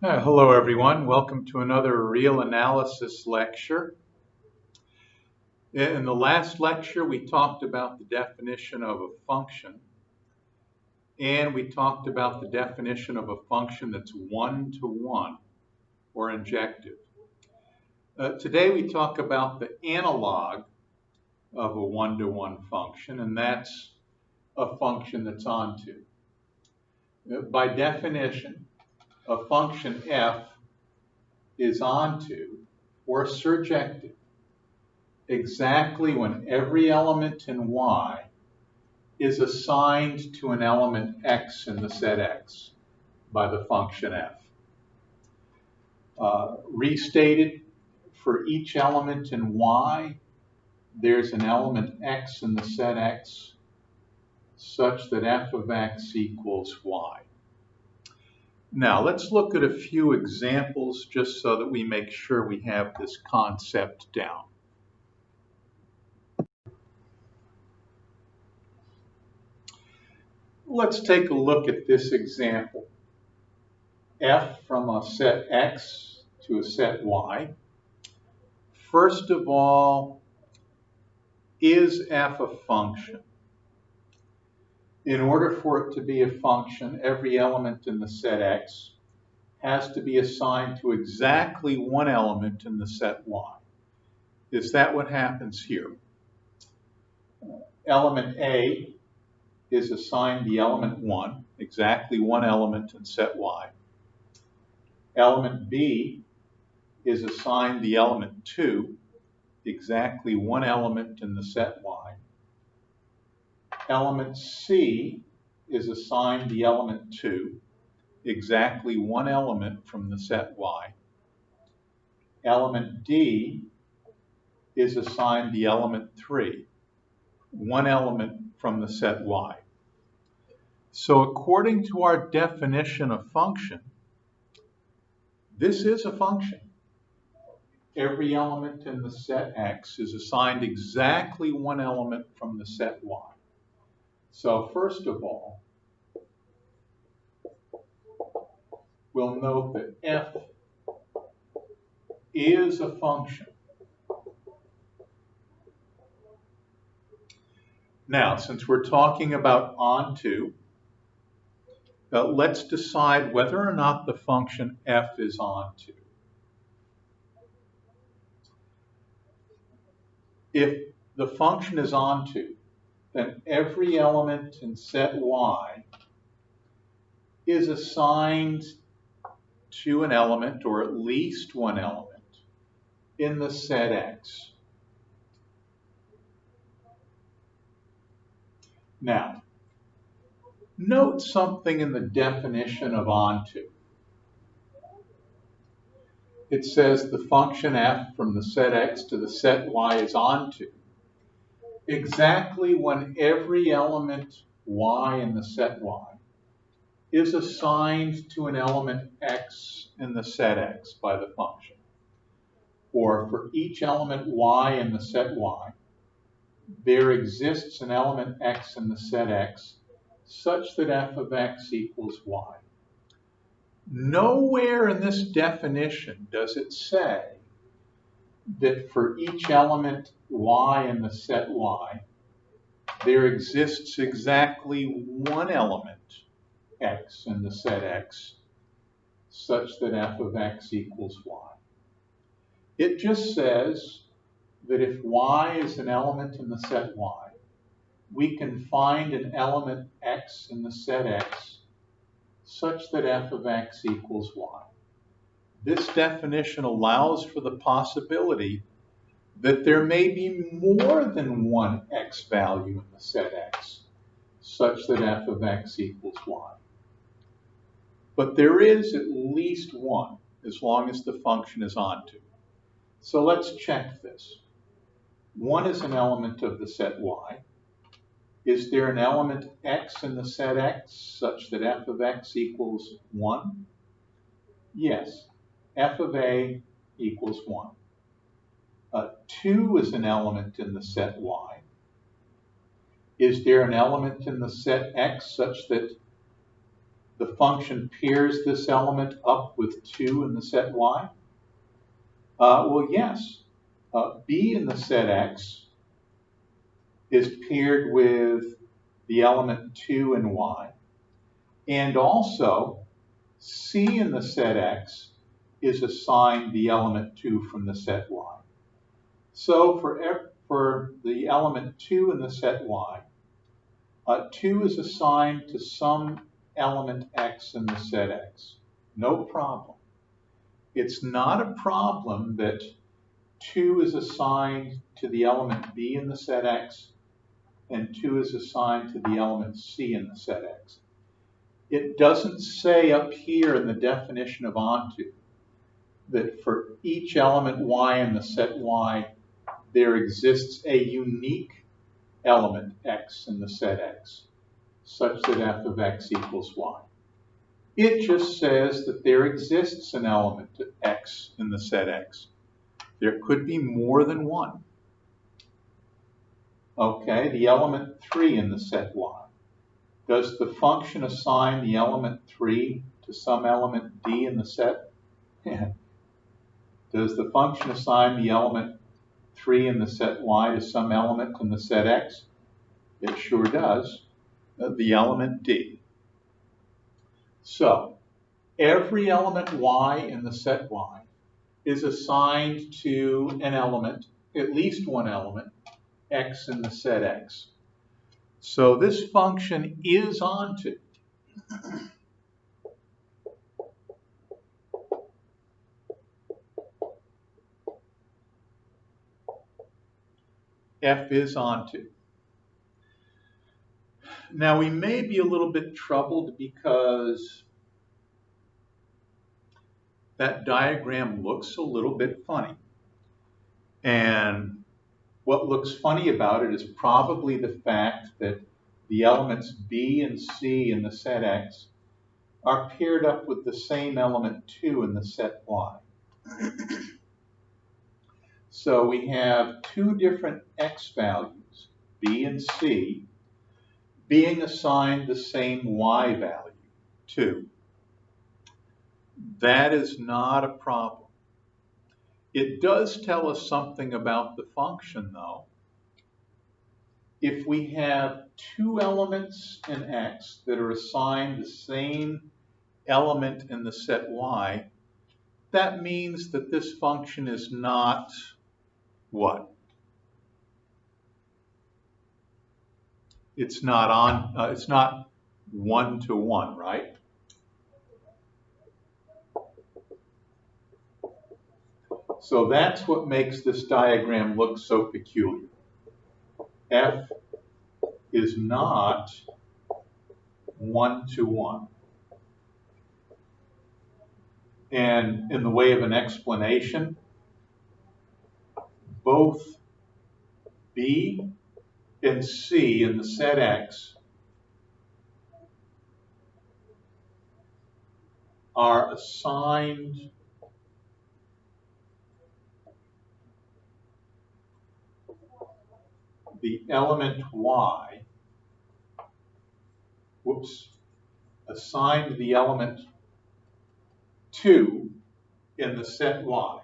Hello, everyone. Welcome to another real analysis lecture. In the last lecture, we talked about the definition of a function, and we talked about the definition of a function that's one-to-one or injective. Today, we talk about the analog of a one-to-one function, and that's a function that's onto. By definition, a function f is onto or surjective exactly when every element in Y is assigned to an element X in the set X by the function f. Restated, for each element in Y, there's an element X in the set X such that f of X equals Y. Now, let's look at a few examples just so that we make sure we have this concept down. Let's take a look at this example. F from a set X to a set Y. First of all, is f a function? In order for it to be a function, every element in the set X has to be assigned to exactly one element in the set Y. Is that what happens here? Element A is assigned the element 1, exactly one element in set Y. Element B is assigned the element 2, exactly one element in the set Y. Element C is assigned the element 2, exactly one element from the set Y. Element D is assigned the element 3, one element from the set Y. So according to our definition of function, this is a function. Every element in the set X is assigned exactly one element from the set Y. So first of all, we'll note that f is a function. Now, since we're talking about onto, let's decide whether or not the function f is onto. If the function is onto, then every element in set Y is assigned to an element, or at least one element, in the set X. Now, note something in the definition of onto. It says the function f from the set X to the set Y is onto exactly when every element Y in the set Y is assigned to an element X in the set X by the function. Or for each element Y in the set Y, there exists an element X in the set X such that f of X equals Y. Nowhere in this definition does it say that for each element Y in the set Y, there exists exactly one element X in the set X such that f of X equals Y. It just says that if Y is an element in the set Y, we can find an element X in the set X such that f of X equals Y. This definition allows for the possibility that there may be more than one X value in the set X such that f of X equals Y. But there is at least one as long as the function is onto. So let's check this. 1 is an element of the set Y. Is there an element X in the set X such that f of X equals 1? Yes, f of A equals 1. 2 is an element in the set Y. Is there an element in the set X such that the function pairs this element up with 2 in the set y? Well, yes. B in the set x is paired with the element 2 in y. And also, C in the set x is assigned the element 2 from the set y. So for the element 2 in the set y, 2 is assigned to some element x in the set x. No problem. It's not a problem that 2 is assigned to the element b in the set x and 2 is assigned to the element c in the set x. It doesn't say up here in the definition of onto that for each element y in the set y, there exists a unique element x in the set x, such that f of x equals y. It just says that there exists an element x in the set x. There could be more than one. Okay, the element 3 in the set y. Does the function assign the element 3 to some element d in the set? Does the function assign the element 3 in the set y to some element in the set x? It sure does. The element d. So, every element y in the set y is assigned to an element, at least one element, x in the set x. So this function is onto. F is onto. Now we may be a little bit troubled because that diagram looks a little bit funny. And what looks funny about it is probably the fact that the elements b and c in the set x are paired up with the same element 2 in the set y. So we have two different x values, b and c, being assigned the same y value, 2. That is not a problem. It does tell us something about the function, though. If we have two elements in x that are assigned the same element in the set y, that means that this function is not what? It's not one-to-one, right? So that's what makes this diagram look so peculiar. F is not one-to-one. And in the way of an explanation, both B and C in the set X are assigned the element Y, assigned the element 2 in the set Y.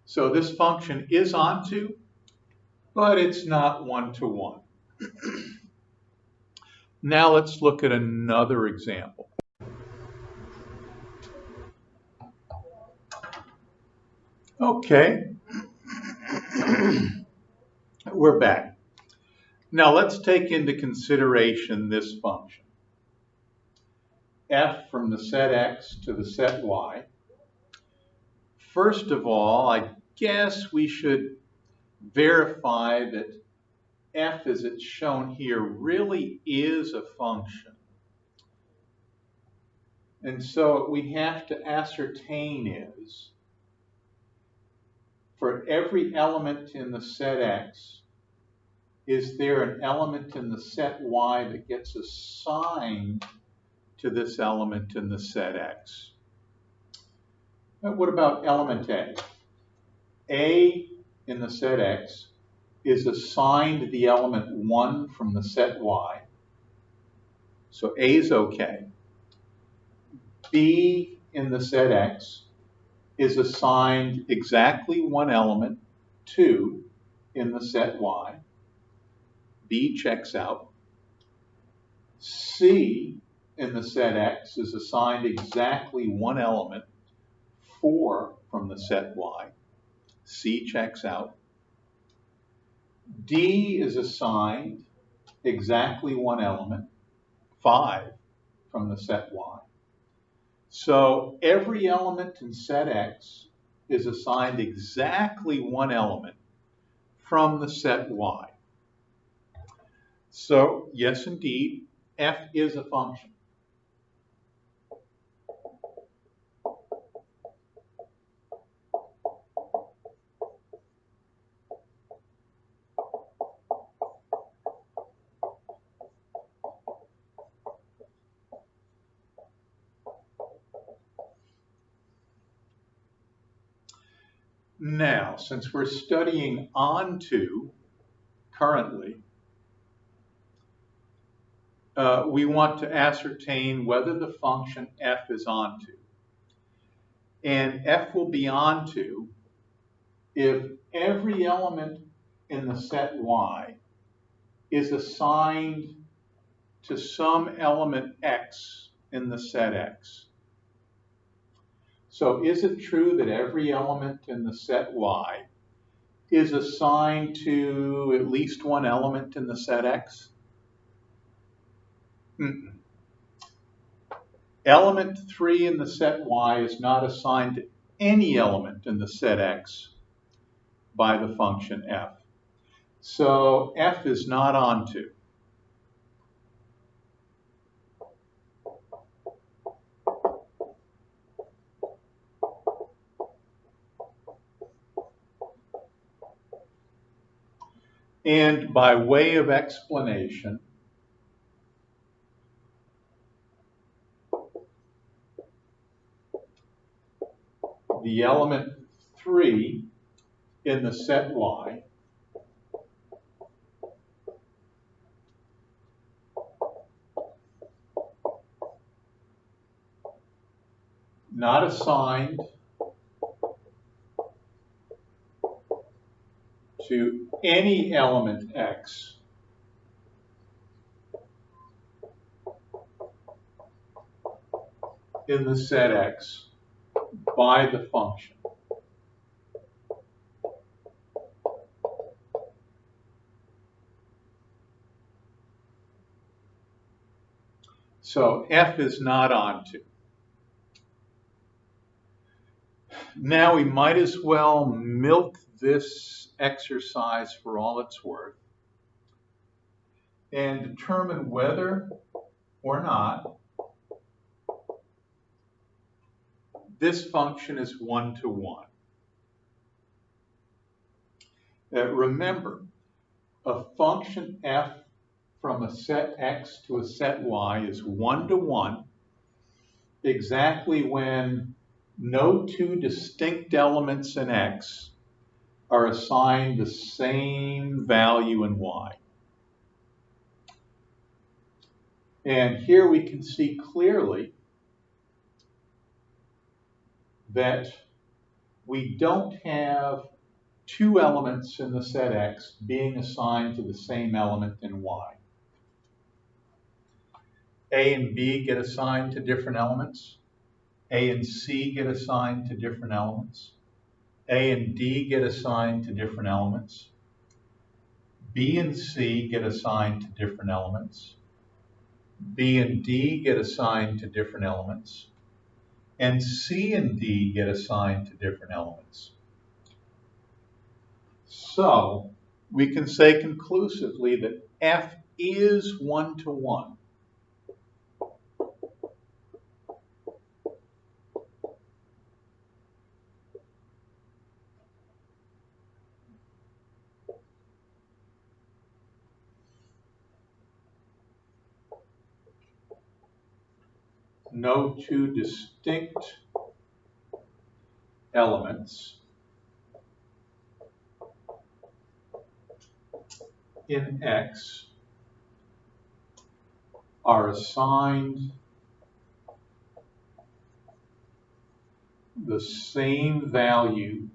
So this function is onto, but it's not one-to-one. Now let's look at another example. Okay, we're back. Now let's take into consideration this function. F from the set X to the set Y. First of all, I guess we should verify that F as it's shown here really is a function. And so what we have to ascertain is, for every element in the set X, is there an element in the set Y that gets assigned to this element in the set X? What about element A? A in the set X is assigned the element 1 from the set Y. So A is okay. B in the set X is assigned exactly one element, 2, in the set Y. B checks out. C in the set X is assigned exactly one element, 4, from the set Y. C checks out. D is assigned exactly one element, 5, from the set Y. So every element in set X is assigned exactly one element from the set Y. So yes, indeed, f is a function. Now, since we're studying onto currently, we want to ascertain whether the function f is onto. And f will be onto if every element in the set Y is assigned to some element x in the set X. So is it true that every element in the set Y is assigned to at least one element in the set X? Mm-mm. Element 3 in the set Y is not assigned to any element in the set X by the function f. So f is not onto. And by way of explanation, the element 3 in the set Y not assigned to any element x in the set X by the function. So f is not onto. Now we might as well milk this exercise for all it's worth and determine whether or not this function is one-to-one. Remember, a function f from a set X to a set Y is one-to-one exactly when no two distinct elements in X are assigned the same value in Y. And here we can see clearly that we don't have two elements in the set X being assigned to the same element in Y. A and B get assigned to different elements. A and C get assigned to different elements. A and D get assigned to different elements. B and C get assigned to different elements. B and D get assigned to different elements. And C and D get assigned to different elements. So we can say conclusively that F is one-to-one. No two distinct elements in X are assigned the same value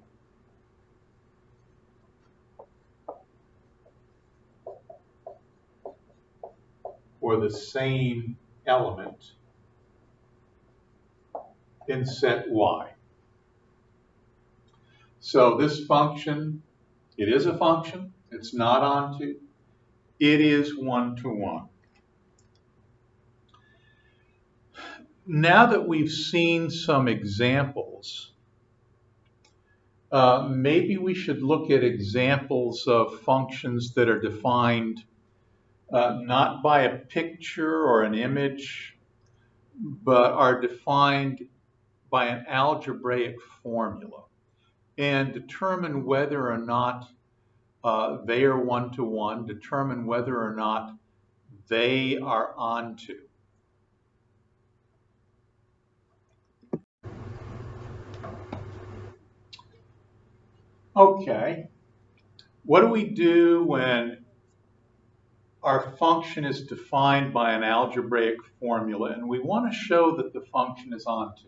or the same element in set Y. So this function, it is a function, it's not onto, it is one-to-one. Now that we've seen some examples, maybe we should look at examples of functions that are defined not by a picture or an image, but are defined by an algebraic formula, and determine whether or not they are one-to-one, determine whether or not they are onto. Okay, what do we do when our function is defined by an algebraic formula and we want to show that the function is onto?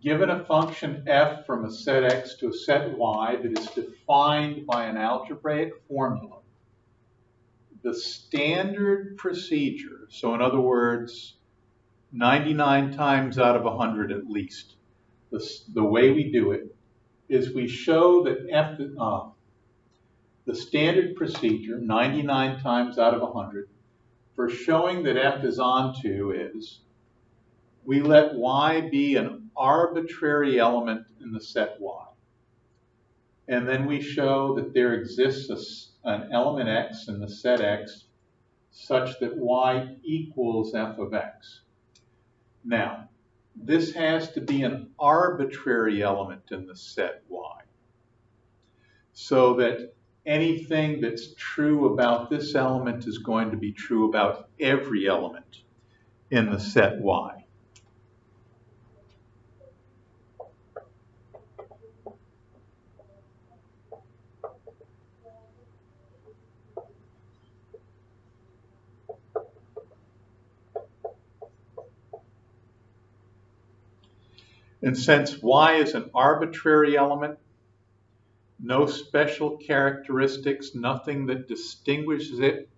Given a function f from a set x to a set y that is defined by an algebraic formula, the standard procedure, so in other words, 99 times out of 100 at least, the way we do it is we show that the standard procedure, 99 times out of 100, for showing that f is onto is we let y be an arbitrary element in the set y. And then we show that there exists an element x in the set x such that y equals f of x. Now, this has to be an arbitrary element in the set y, so that anything that's true about this element is going to be true about every element in the set y. And since y is an arbitrary element, no special characteristics, nothing that distinguishes it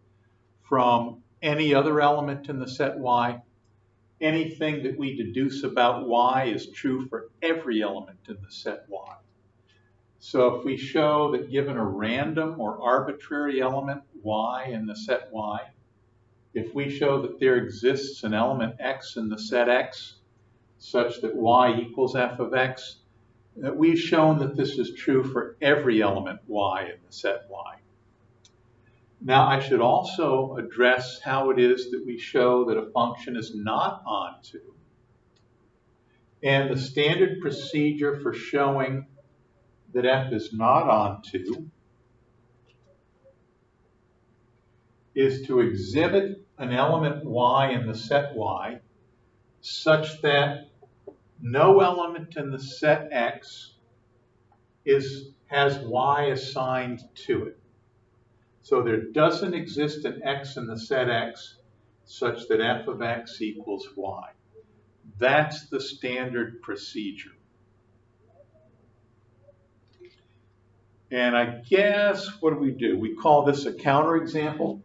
from any other element in the set y, anything that we deduce about y is true for every element in the set y. So if we show that given a random or arbitrary element y in the set y, if we show that there exists an element x in the set x such that y equals f of x, that we've shown that this is true for every element y in the set y. Now I should also address how it is that we show that a function is not onto. And the standard procedure for showing that f is not onto is to exhibit an element y in the set y such that no element in the set x has y assigned to it. So there doesn't exist an x in the set x such that f of x equals y. That's the standard procedure. And I guess, what do? We call this a counterexample.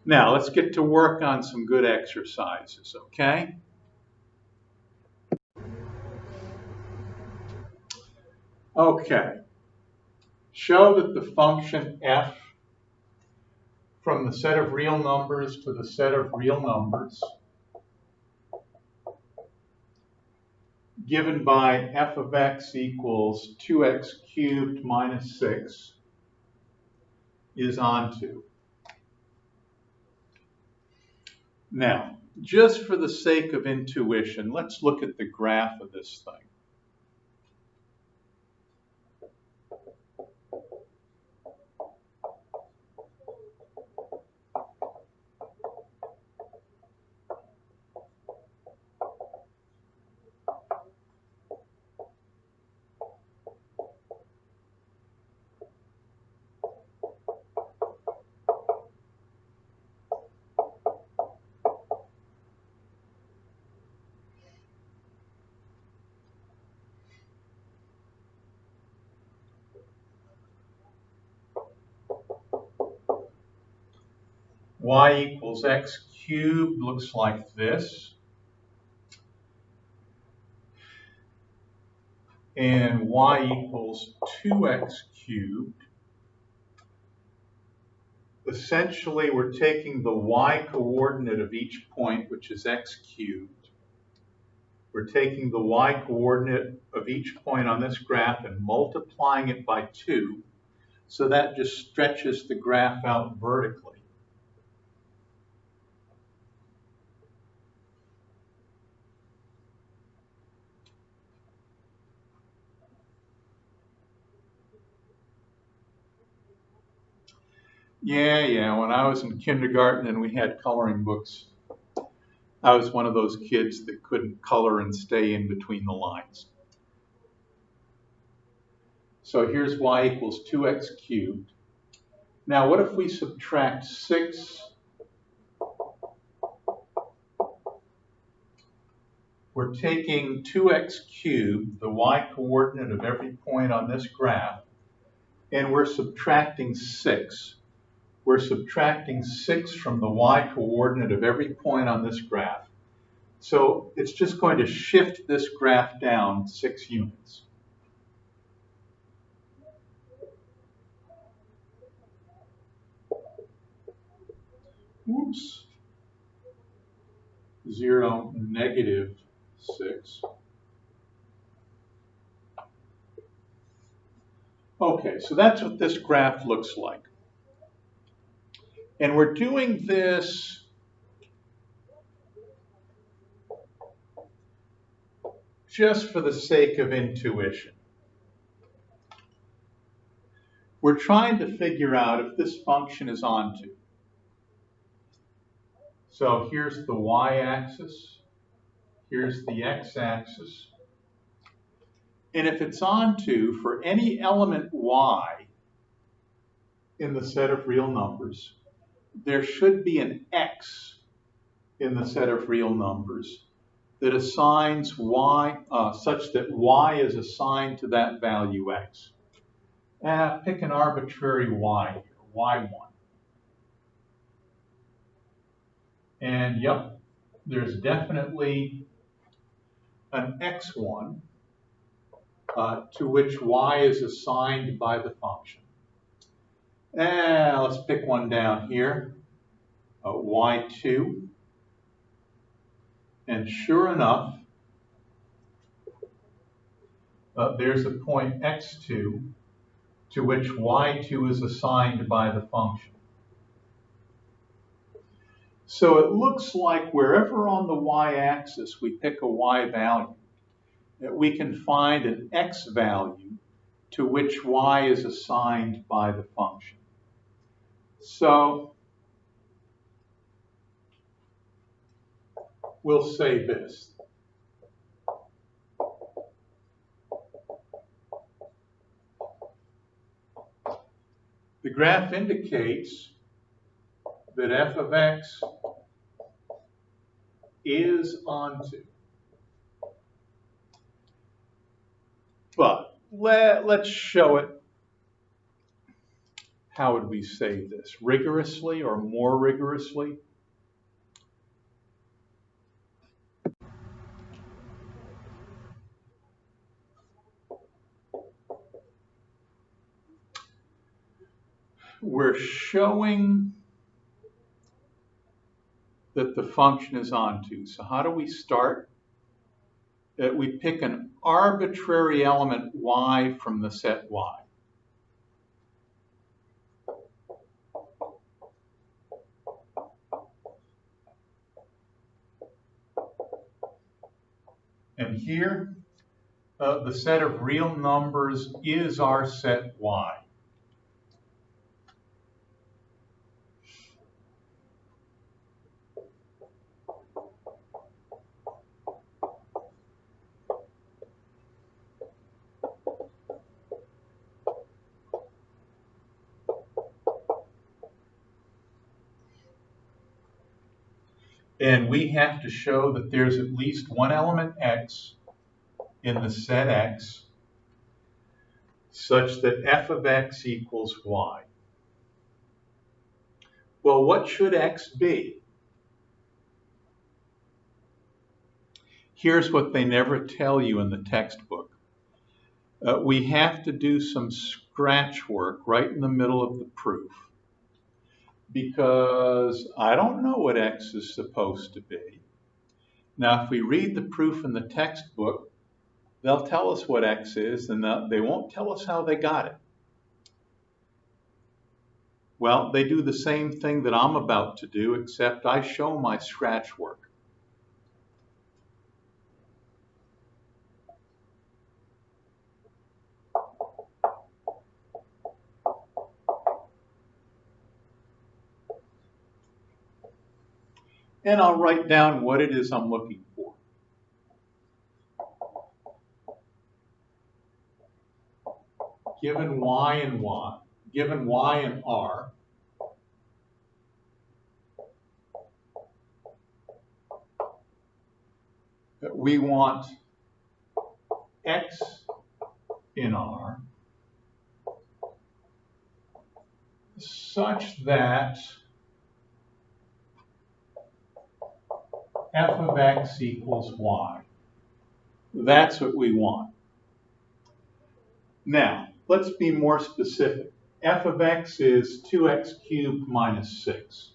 Now, let's get to work on some good exercises, okay? Okay. Show that the function f from the set of real numbers to the set of real numbers given by f of x equals 2x cubed minus 6 is onto. Now, just for the sake of intuition, let's look at the graph of this thing. Y equals x cubed looks like this. And y equals 2x cubed. Essentially, we're taking the y coordinate of each point, which is x cubed. We're taking the y coordinate of each point on this graph and multiplying it by 2. So that just stretches the graph out vertically. Yeah, when I was in kindergarten and we had coloring books, I was one of those kids that couldn't color and stay in between the lines. So here's y equals 2x cubed. Now what if we subtract 6? We're taking 2x cubed, the y coordinate of every point on this graph, and we're subtracting 6. We're subtracting 6 from the y coordinate of every point on this graph. So it's just going to shift this graph down 6 units. Oops. 0, negative 6. Okay, so that's what this graph looks like. And we're doing this just for the sake of intuition. We're trying to figure out if this function is onto. So here's the y-axis, here's the x-axis. And if it's onto, for any element y in the set of real numbers, there should be an x in the set of real numbers that assigns y, such that y is assigned to that value x. Pick an arbitrary y here, y1. And yep, there's definitely an x1 to which y is assigned by the function. Let's pick one down here, y2. And sure enough, there's a point x2 to which y2 is assigned by the function. So it looks like wherever on the y-axis we pick a y value, that we can find an x value to which y is assigned by the function. So we'll say this. The graph indicates that f of x is onto. But let's show it. How would we say this? Rigorously or more rigorously? We're showing that the function is onto. So how do we start? We pick an arbitrary element y from the set y. And here, the set of real numbers is our set Y. And we have to show that there's at least one element X in the set X such that f of X equals Y. Well, what should X be? Here's what they never tell you in the textbook. We have to do some scratch work right in the middle of the proof because I don't know what X is supposed to be. Now, if we read the proof in the textbook, they'll tell us what X is, and they won't tell us how they got it. Well, they do the same thing that I'm about to do, except I show my scratch work. And I'll write down what it is I'm looking for. Given Y and R, we want X in R such that f of X equals Y. That's what we want. Now, let's be more specific. F of X is 2x cubed minus 6.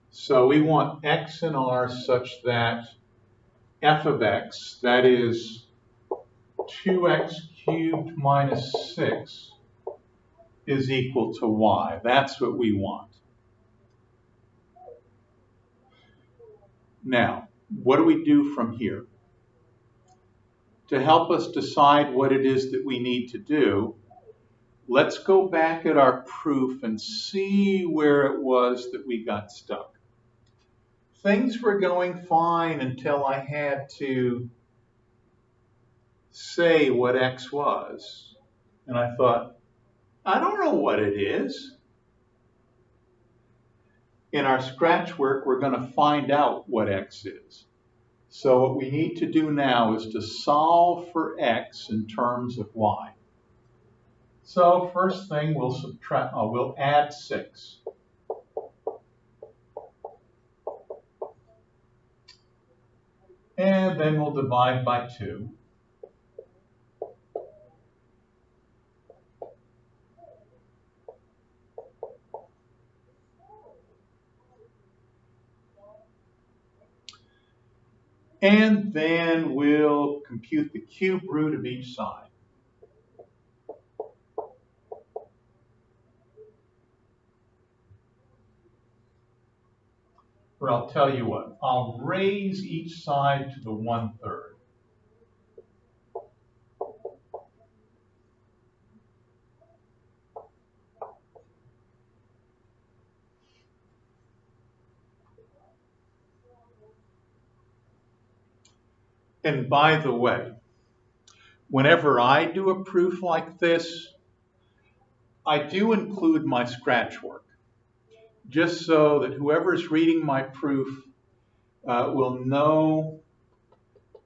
So we want X in R such that f of X, that is 2x cubed minus 6, is equal to Y. That's what we want. Now, what do we do from here? To help us decide what it is that we need to do, let's go back at our proof and see where it was that we got stuck. Things were going fine until I had to say what X was. And I thought, I don't know what it is. In our scratch work, we're going to find out what X is. So what we need to do now is to solve for X in terms of Y. So first thing, we'll add 6. And then we'll divide by 2. And then we'll compute the cube root of each side. Or I'll tell you what, I'll raise each side to the 1/3. And by the way, whenever I do a proof like this, I do include my scratch work, just so that whoever's reading my proof will know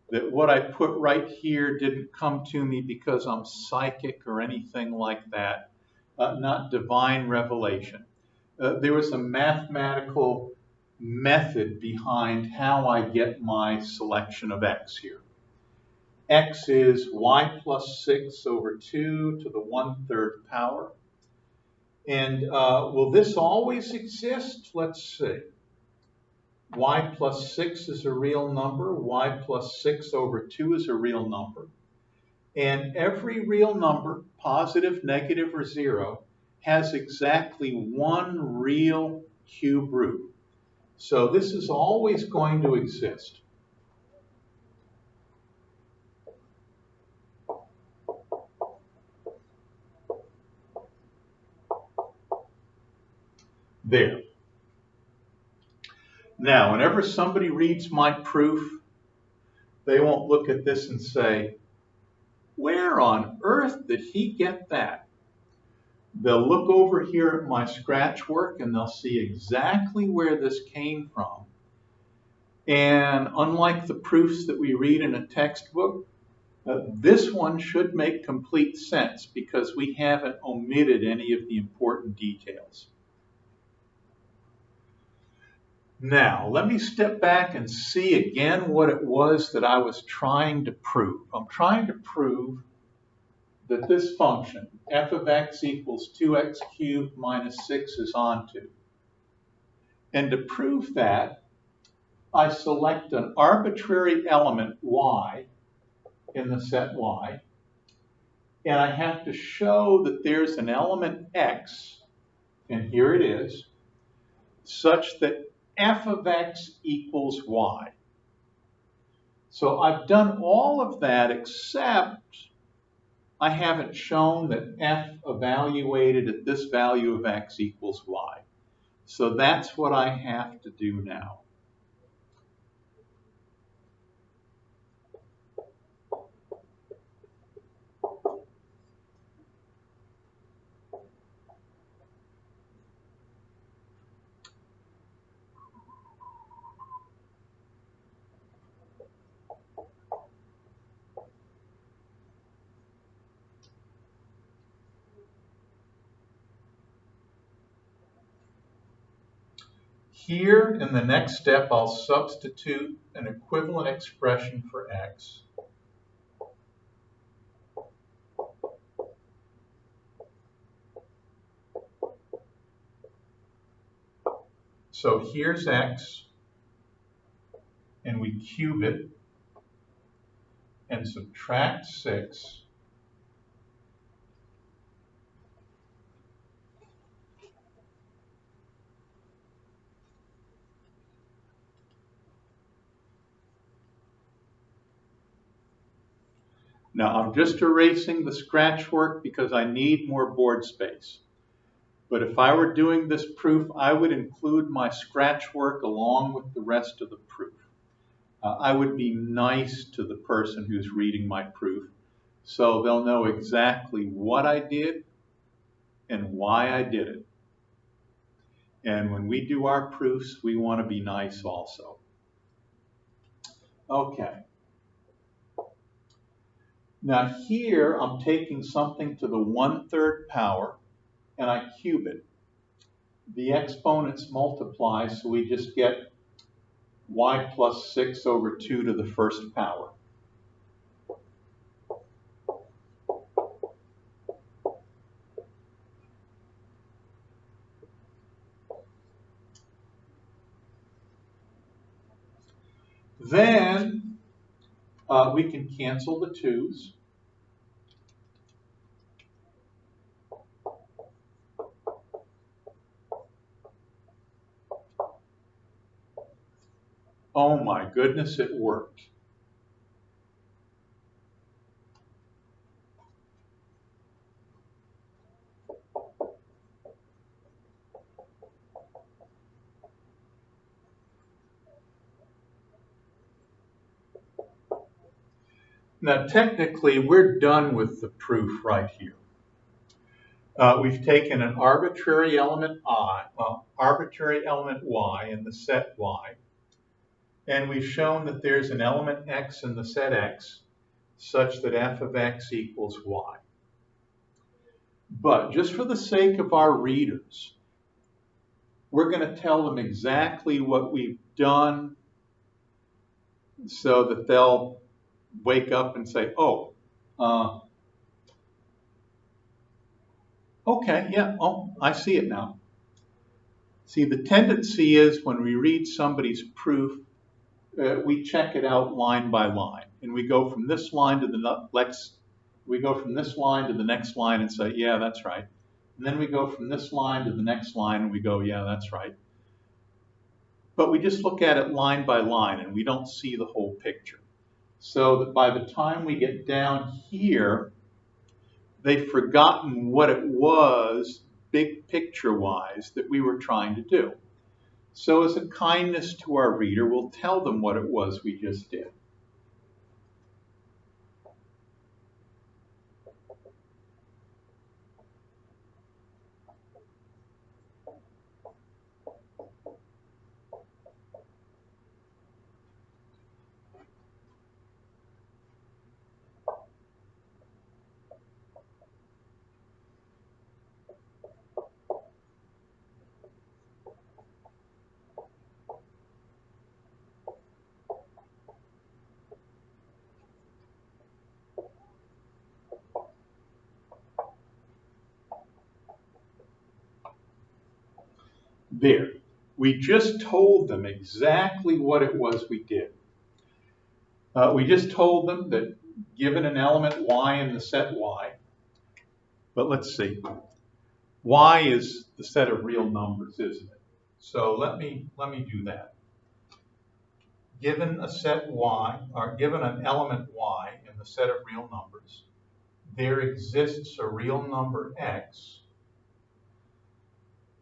that what I put right here didn't come to me because I'm psychic or anything like that, not divine revelation. There was a mathematical method behind how I get my selection of X here. X is Y plus 6 over 2 to the 1/3 power. And will this always exist? Let's see. Y plus 6 is a real number. Y plus 6 over 2 is a real number. And every real number, positive, negative, or zero, has exactly one real cube root. So this is always going to exist. There. Now, whenever somebody reads my proof, they won't look at this and say, where on earth did he get that? They'll look over here at my scratch work and they'll see exactly where this came from. And unlike the proofs that we read in a textbook, this one should make complete sense because we haven't omitted any of the important details. Now, let me step back and see again what it was that I was trying to prove. I'm trying to prove that this function, f of x equals 2x cubed minus 6 is onto. And to prove that, I select an arbitrary element y in the set y, and I have to show that there's an element x, and here it is, such that f of x equals y. So I've done all of that except I haven't shown that f evaluated at this value of x equals y. So that's what I have to do now. Here, in the next step, I'll substitute an equivalent expression for x. So here's x, and we cube it and subtract 6. Now, I'm just erasing the scratch work because I need more board space. But if I were doing this proof, I would include my scratch work along with the rest of the proof. I would be nice to the person who's reading my proof, so they'll know exactly what I did and why I did it. And when we do our proofs, we want to be nice also. Okay. Now here, I'm taking something to the 1/3 power, and I cube it. The exponents multiply, so we just get y plus 6 over 2 to the 1st power. Then we can cancel the 2's. Oh my goodness, it worked. Now technically, we're done with the proof right here. We've taken an arbitrary element arbitrary element y in the set y, and we've shown that there's an element x in the set x such that f of x equals y. But just for the sake of our readers, we're going to tell them exactly what we've done so that they'll wake up and say, oh, okay, yeah, oh, I see it now. See, the tendency is when we read somebody's proof, we check it out line by line. And we go from this line to the next We go from this line to the next line and say, yeah, that's right. And then we go from this line to the next line and we go, yeah, that's right. But we just look at it line by line and we don't see the whole picture. So that by the time we get down here, they've forgotten what it was, big picture-wise, that we were trying to do. So as a kindness to our reader, we'll tell them what it was we just did. There. We just told them exactly what it was we did. We just told them that given an element y in the set y, but let's see, y is the set of real numbers, isn't it? So let me do that. Given a set y, or given an element y in the set of real numbers, there exists a real number x,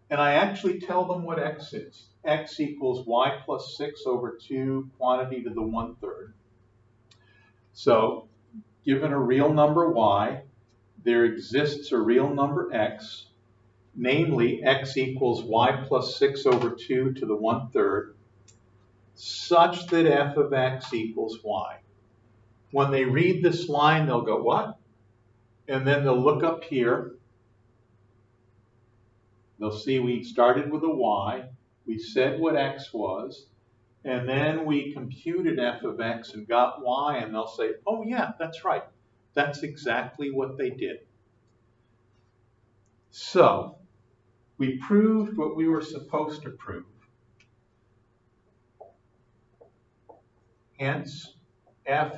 and I actually tell them what x is. X equals y plus 6 over 2 quantity to the 1/3. So given a real number y, there exists a real number x, namely x equals y plus 6 over 2 to the 1/3, such that f of x equals y. When they read this line, they'll go, what? And then they'll look up here. They'll see we started with a y, we said what x was, and then we computed f of x and got y, and they'll say, oh yeah, that's right. That's exactly what they did. So, we proved what we were supposed to prove. Hence, f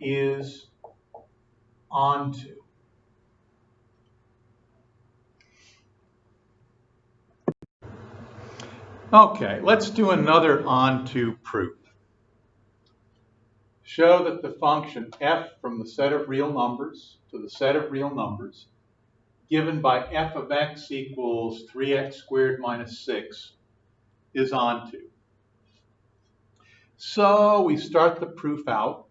is onto. Okay, let's do another onto proof. Show that the function f from the set of real numbers to the set of real numbers given by f of x equals 3x squared minus 6 is onto. So we start the proof out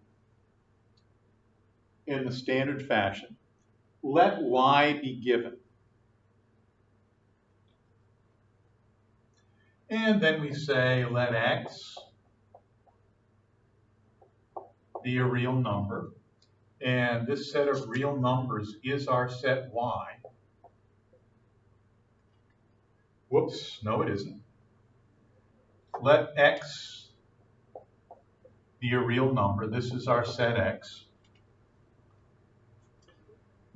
in the standard fashion. Let y be given. And then we say let x be a real number. And this set of real numbers is our set y. Whoops, no it isn't. Let x be a real number. This is our set x.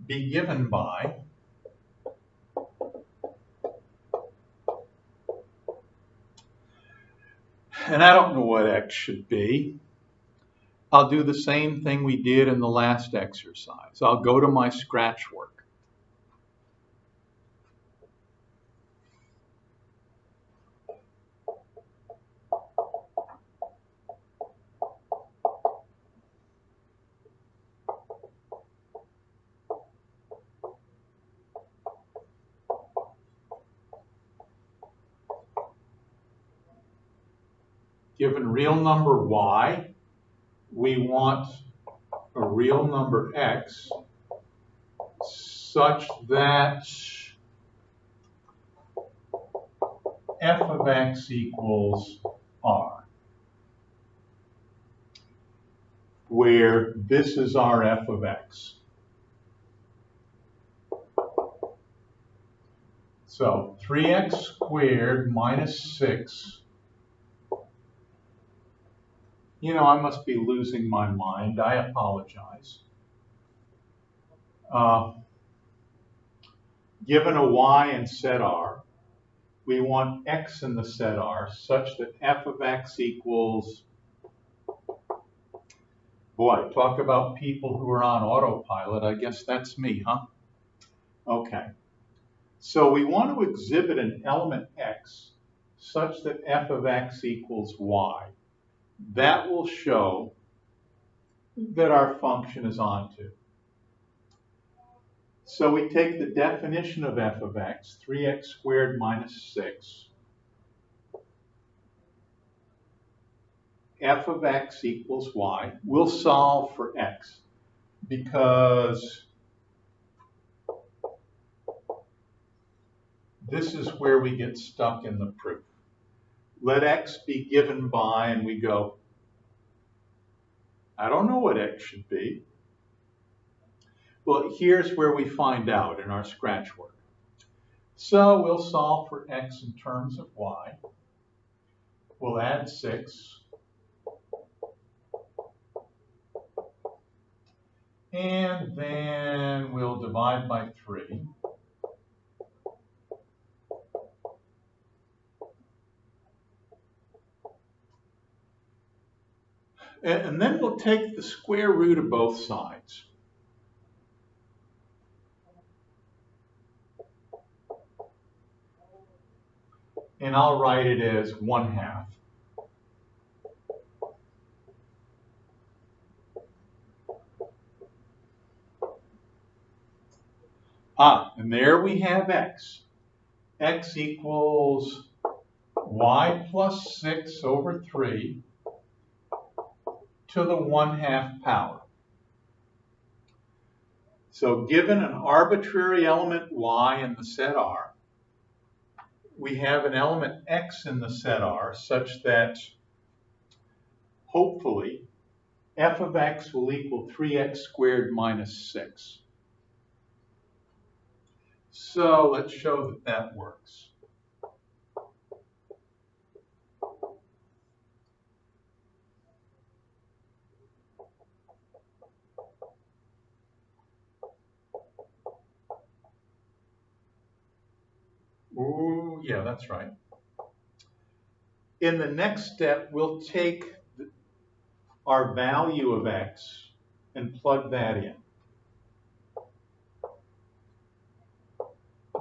Be given by and I don't know what x should be. I'll do the same thing we did in the last exercise. I'll go to my scratch work. Given real number y, we want a real number x such that f of x equals r, where this is our f of x. So 3x squared minus 6. You know, I must be losing my mind. I apologize. Given a y in set R, we want x in the set R such that f of x equals Boy, talk about people who are on autopilot. I guess that's me, huh? Okay. So we want to exhibit an element x such that f of x equals y. That will show that our function is onto. So we take the definition of f of x, 3x squared minus 6. F of x equals y. We'll solve for x because this is where we get stuck in the proof. Let x be given by, and we go, I don't know what x should be. Well, here's where we find out in our scratch work. So we'll solve for x in terms of y. We'll add 6. And then we'll divide by 3. And then we'll take the square root of both sides. And I'll write it as 1/2. And there we have x. X equals y plus 6 over 3 to the 1/2 power. So given an arbitrary element y in the set R, we have an element x in the set R such that hopefully f of x will equal 3x squared minus 6. So let's show that that works. Ooh, yeah, that's right. In the next step, we'll take our value of x and plug that in.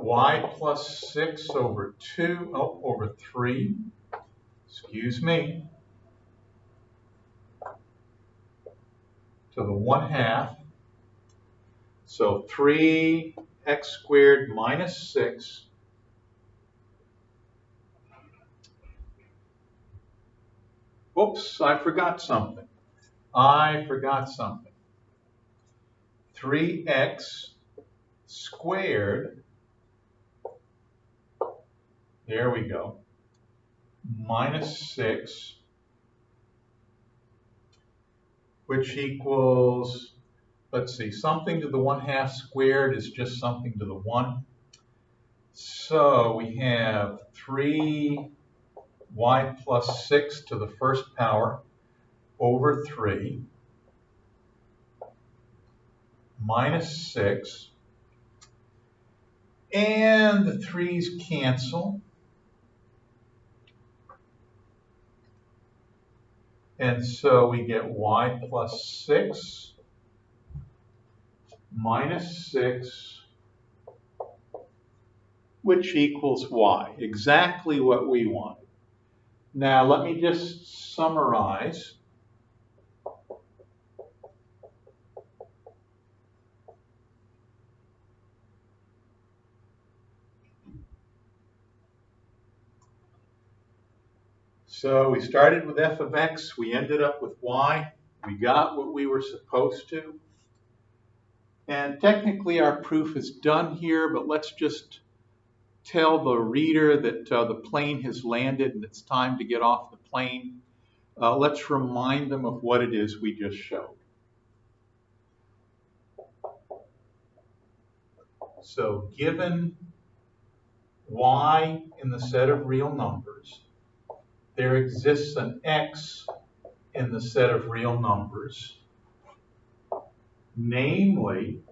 Y plus 6 over 2, over 3, excuse me, to the 1/2. So 3x squared minus 6 oops, I forgot something. 3x squared, there we go, minus 6, which equals, let's see, something to the 1/2 squared is just something to the 1. So we have 3y plus 6 to the first power over 3 minus 6. And the 3's cancel. And so we get y plus 6 minus 6, which equals y, exactly what we wanted. Now let me just summarize. So we started with f of x, we ended up with y, we got what we were supposed to. And technically our proof is done here, but let's just tell the reader that the plane has landed and it's time to get off the plane. Let's remind them of what it is we just showed. So given y in the set of real numbers, there exists an x in the set of real numbers, namely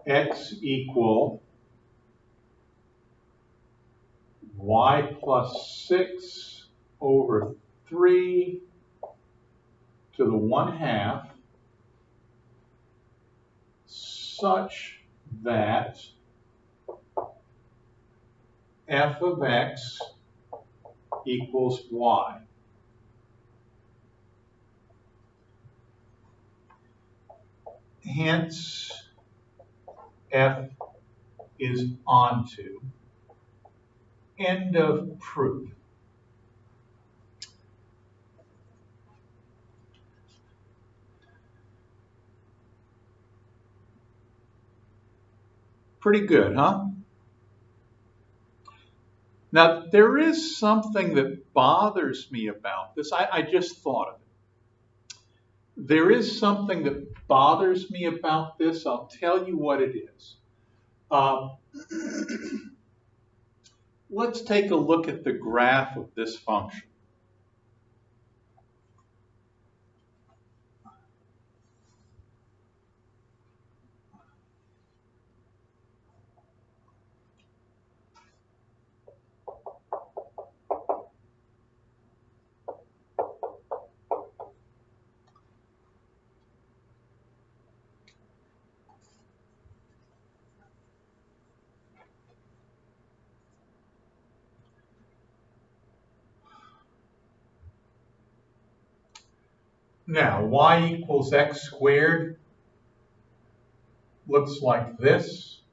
x equal y plus 6 over 3 to the 1/2 such that f of x equals y. Hence, f is onto. End of proof. Pretty good, huh? Now, there is something that bothers me about this. I just thought of it. There is something that bothers me about this. I'll tell you what it is. Let's take a look at the graph of this function. Now, y equals x squared looks like this.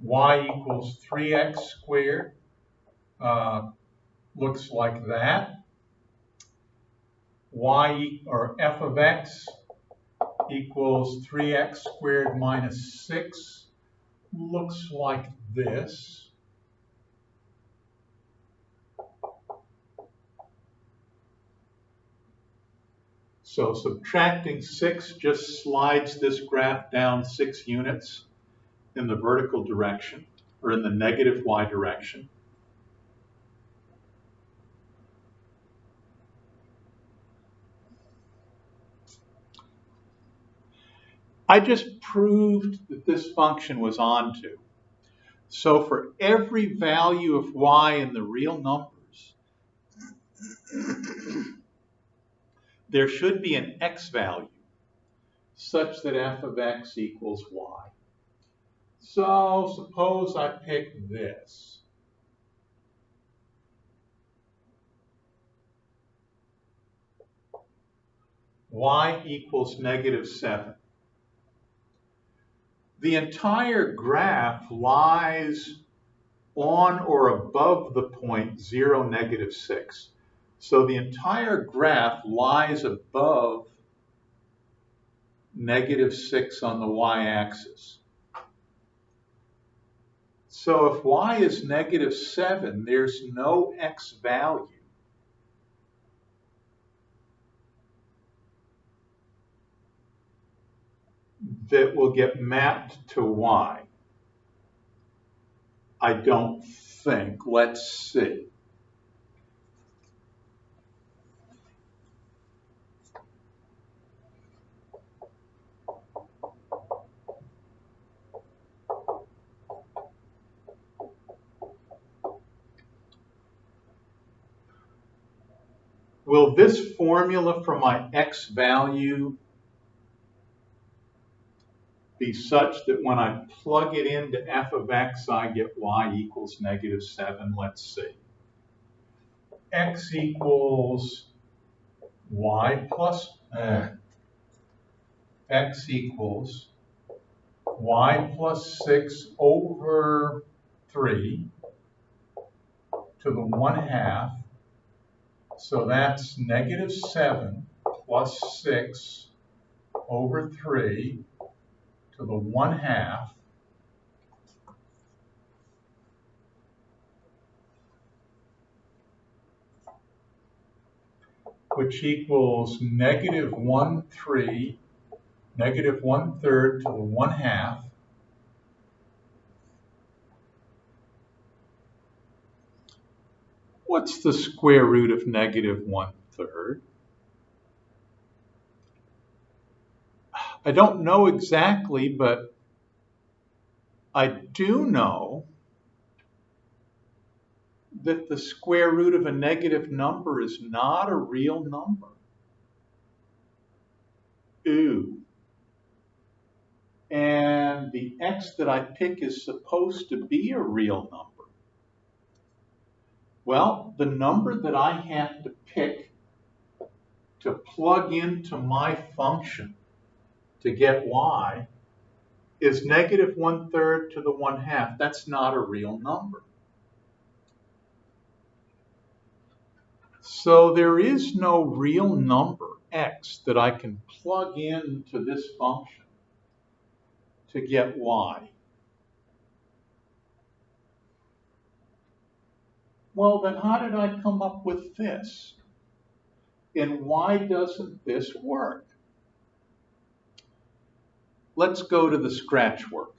Y equals 3x squared looks like that. Or f of x equals 3x squared minus 6 looks like this. So subtracting 6 just slides this graph down 6 units in the vertical direction, or in the negative y direction. I just proved that this function was onto. So for every value of y in the real numbers, there should be an x value such that f of x equals y. So suppose I pick this. Y equals -7. The entire graph lies on or above the point 0, -6. So the entire graph lies above -6 on the y-axis. So if y is -7, there's no x value that will get mapped to y. I don't think. Let's see. Will this formula for my x value be such that when I plug it into f of x, I get y equals -7? Let's see. X equals y plus x equals y plus 6 over 3 to the 1/2. So that's -7 plus 6 over 3 to the 1/2. Which equals -1/3 to the 1/2. What's the square root of -1/3? I don't know exactly, but I do know that the square root of a negative number is not a real number. Ooh. And the x that I pick is supposed to be a real number. Well, the number that I have to pick to plug into my function to get y is negative 1/3 to the 1/2. That's not a real number. So there is no real number, x, that I can plug into this function to get y. Well, then how did I come up with this? And why doesn't this work? Let's go to the scratch work.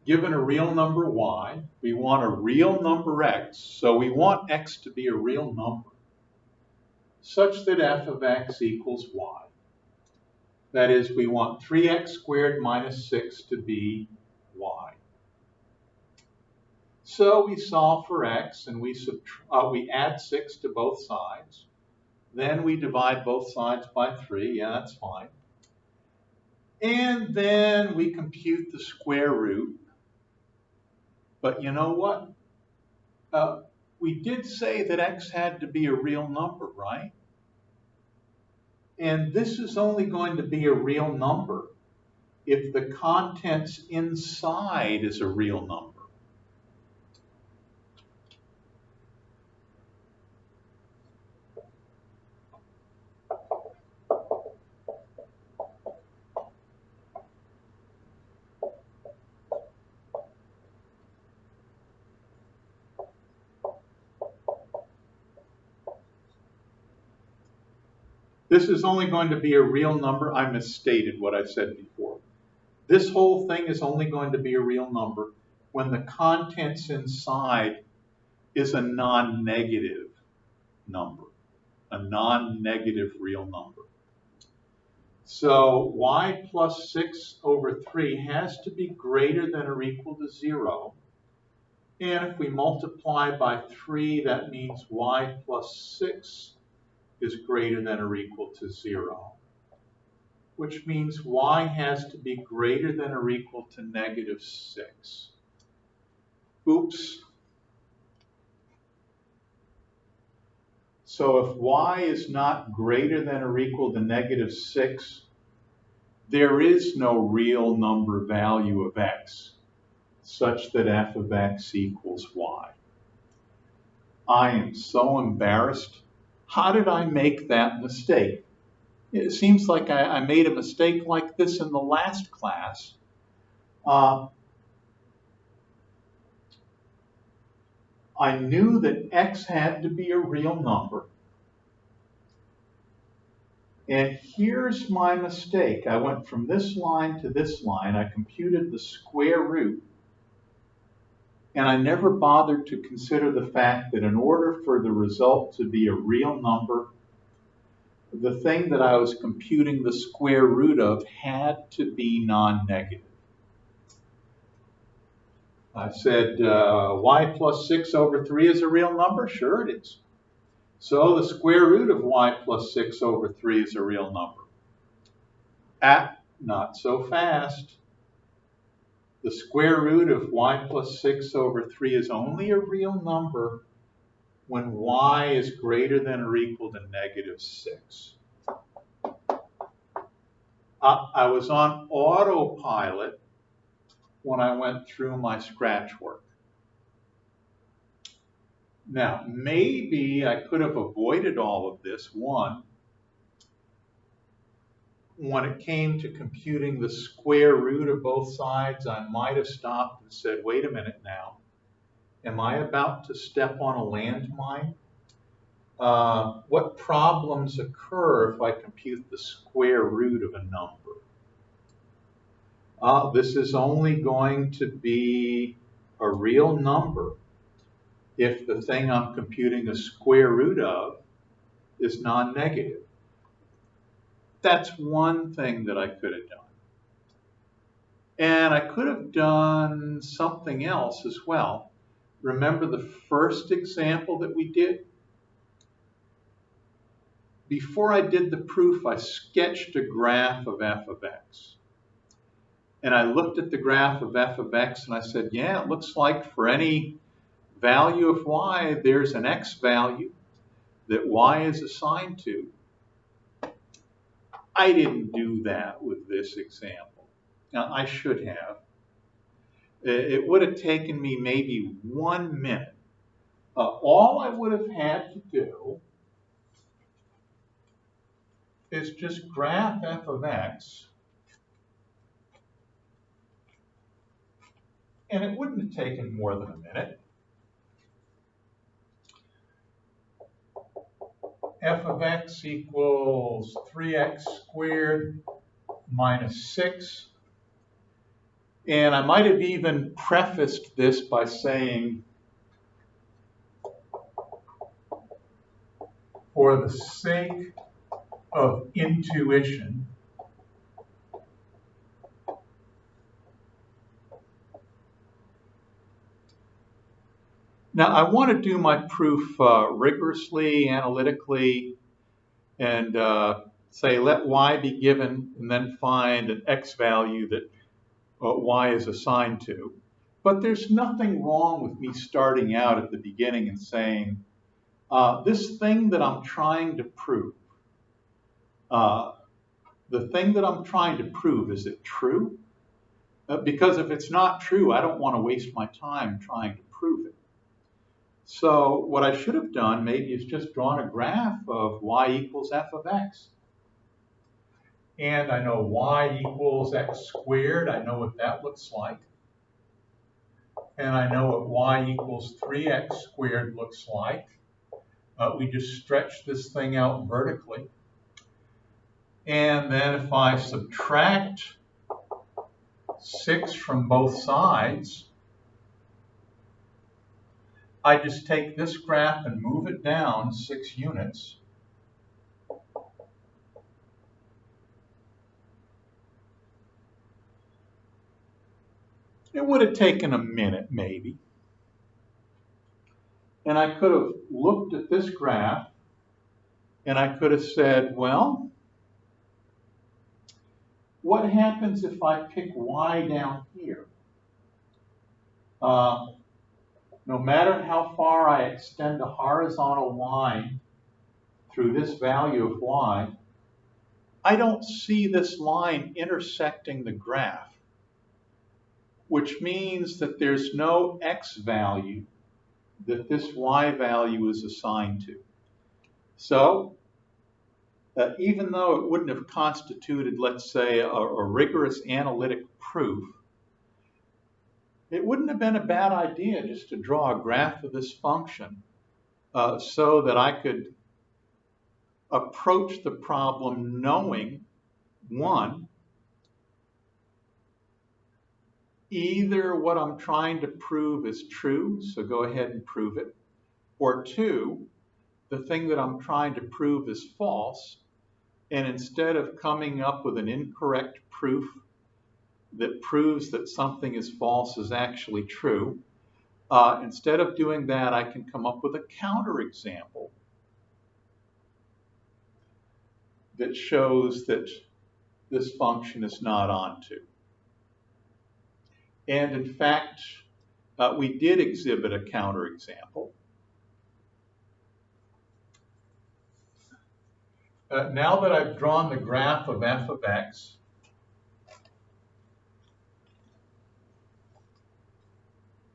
Given a real number y, we want a real number x, so we want x to be a real number, such that f of x equals y. That is, we want 3x squared minus 6 to be y. So we solve for x, and we add 6 to both sides. Then we divide both sides by 3. Yeah, that's fine. And then we compute the square root. But you know what? We did say that x had to be a real number, right? And this is only going to be a real number if the contents inside is a real number. This is only going to be a real number. I misstated what I said before. This whole thing is only going to be a real number when the contents inside is a non-negative number, a non-negative real number. So y plus 6 over 3 has to be greater than or equal to 0. And if we multiply by 3, that means y plus 6 is greater than or equal to 0, which means y has to be greater than or equal to negative 6. Oops. So if y is not greater than or equal to negative 6, there is no real number value of x such that f of x equals y. I am so embarrassed. How did I make that mistake? It seems like I made a mistake like this in the last class. I knew that x had to be a real number. And here's my mistake. I went from this line to this line. I computed the square root. And I never bothered to consider the fact that in order for the result to be a real number, the thing that I was computing the square root of had to be non-negative. I said y plus 6 over 3 is a real number? Sure it is. So the square root of y plus 6 over 3 is a real number. Not so fast. The square root of y plus 6 over 3 is only a real number when y is greater than or equal to negative 6. I was on autopilot when I went through my scratch work. Now, maybe I could have avoided all of this. One, when it came to computing the square root of both sides, I might have stopped and said, wait a minute now. Am I about to step on a landmine? What problems occur if I compute the square root of a number? This is only going to be a real number if the thing I'm computing the square root of is non-negative. That's one thing that I could have done. And I could have done something else as well. Remember the first example that we did? Before I did the proof, I sketched a graph of f of x. And I looked at the graph of f of x and I said, yeah, it looks like for any value of y, there's an x value that y is assigned to. I didn't do that with this example. Now, I should have. It would have taken me maybe 1 minute. All I would have had to do is just graph f of x, and it wouldn't have taken more than a minute. F of x equals 3x squared minus 6. And I might have even prefaced this by saying, for the sake of intuition, now I want to do my proof rigorously, analytically, and say let y be given and then find an x value that y is assigned to. But there's nothing wrong with me starting out at the beginning and saying, this thing that I'm trying to prove, the thing that I'm trying to prove, is it true? Because if it's not true, I don't want to waste my time trying to prove it. So what I should have done maybe is just drawn a graph of y equals f of x. And I know y equals x squared. I know what that looks like. And I know what y equals 3x squared looks like. We just stretch this thing out vertically. And then if I subtract 6 from both sides, I just take this graph and move it down 6 units. It would have taken a minute, maybe. And I could have looked at this graph and I could have said, well, what happens if I pick y down here? No matter how far I extend a horizontal line through this value of y, I don't see this line intersecting the graph, which means that there's no x value that this y value is assigned to. So even though it wouldn't have constituted, let's say, a rigorous analytic proof, it wouldn't have been a bad idea just to draw a graph of this function so that I could approach the problem knowing, one, either what I'm trying to prove is true, so go ahead and prove it, or two, the thing that I'm trying to prove is false, and instead of coming up with an incorrect proof that proves that something is false is actually true, instead of doing that, I can come up with a counterexample that shows that this function is not onto. And in fact, we did exhibit a counterexample. Now that I've drawn the graph of f of x,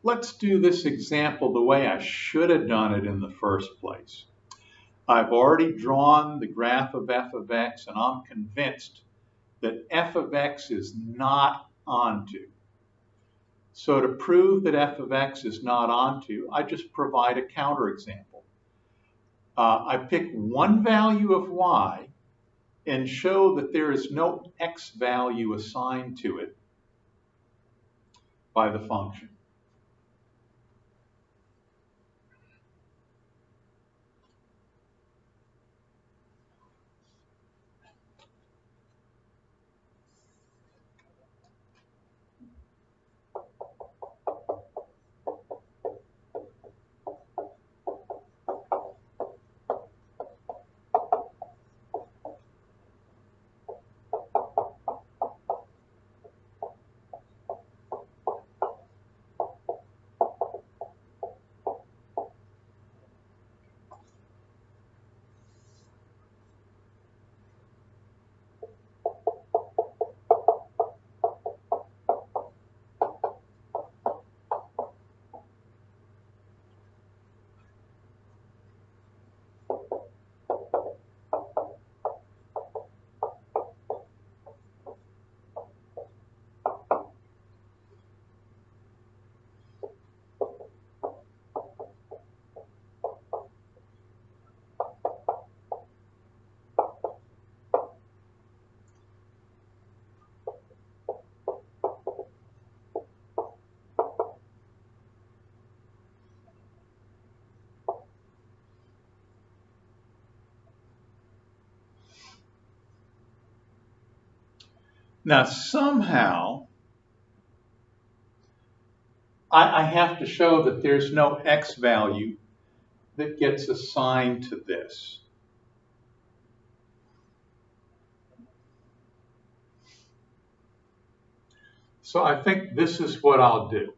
let's do this example the way I should have done it in the first place. I've already drawn the graph of f of x, and I'm convinced that f of x is not onto. So to prove that f of x is not onto, I just provide a counterexample. I pick one value of y and show that there is no x value assigned to it by the function. Now, somehow, I have to show that there's no x value that gets assigned to this. So I think this is what I'll do.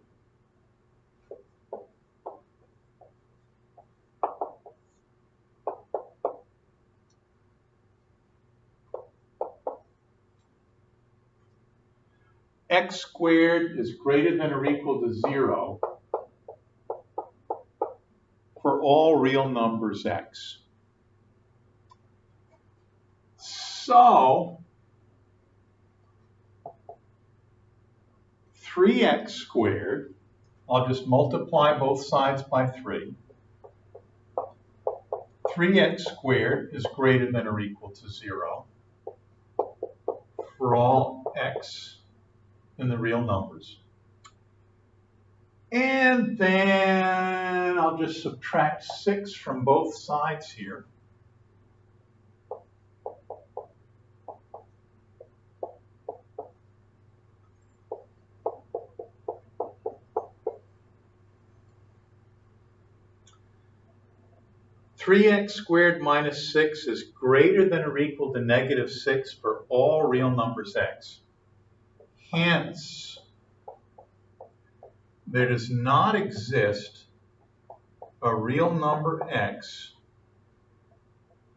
X squared is greater than or equal to 0 for all real numbers x. So 3x squared, I'll just multiply both sides by 3. 3x squared is greater than or equal to 0 for all x in the real numbers. And then I'll just subtract 6 from both sides here. (3x squared minus 6 is greater than or equal to negative 6 for all real numbers x. Hence, there does not exist a real number x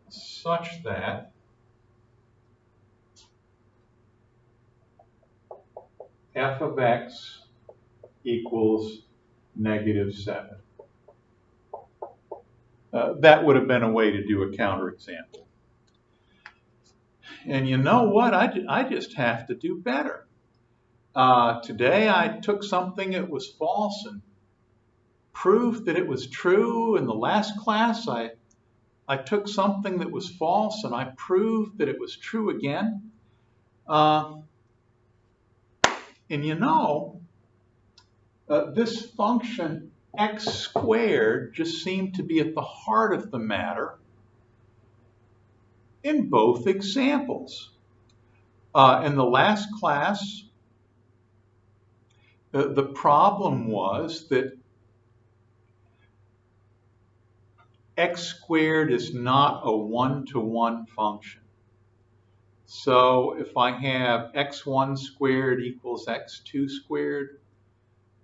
such that f of x equals negative 7. That would have been a way to do a counterexample. And you know what? I just have to do better. Today I took something that was false and proved that it was true. In the last class I took something that was false and I proved that it was true again. And you know, this function x squared just seemed to be at the heart of the matter in both examples. In the last class, the problem was that x squared is not a one-to-one function. So if I have x1 squared equals x2 squared,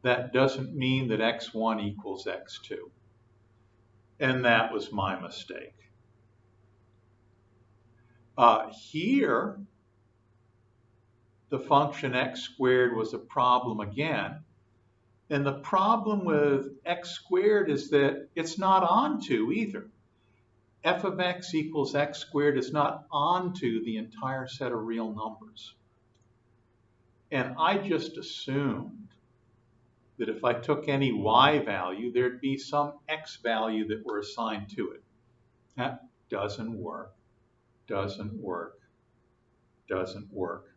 that doesn't mean that x1 equals x2. And that was my mistake. Here, the function x squared was a problem again. And the problem with x squared is that it's not onto either. F of x equals x squared is not onto the entire set of real numbers. And I just assumed that if I took any y value, there'd be some x value that were assigned to it. That doesn't work, doesn't work, doesn't work.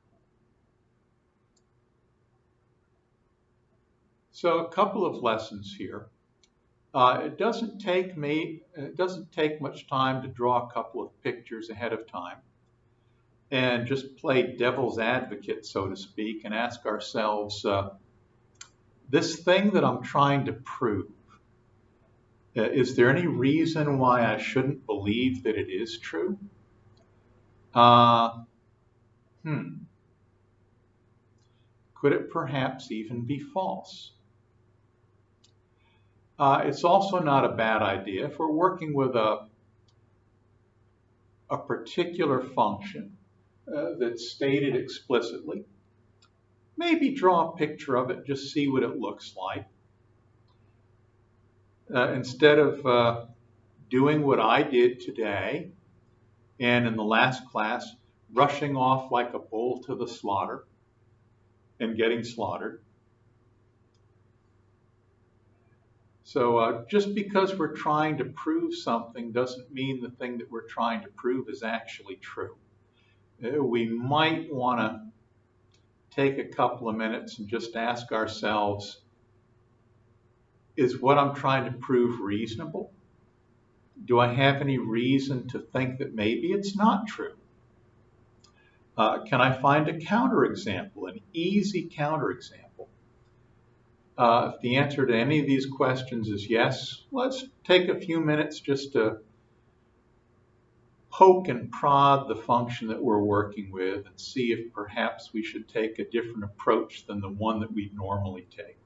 So a couple of lessons here. It doesn't take much time to draw a couple of pictures ahead of time and just play devil's advocate, so to speak, and ask ourselves, this thing that I'm trying to prove, is there any reason why I shouldn't believe that it is true? Could it perhaps even be false? It's also not a bad idea if we're working with a particular function that's stated explicitly. Maybe draw a picture of it, just see what it looks like. Instead of doing what I did today and in the last class, rushing off like a bull to the slaughter and getting slaughtered. So just because we're trying to prove something doesn't mean the thing that we're trying to prove is actually true. We might want to take a couple of minutes and just ask ourselves, is what I'm trying to prove reasonable? Do I have any reason to think that maybe it's not true? Can I find a counterexample, an easy counterexample? If the answer to any of these questions is yes, let's take a few minutes just to poke and prod the function that we're working with and see if perhaps we should take a different approach than the one that we normally take.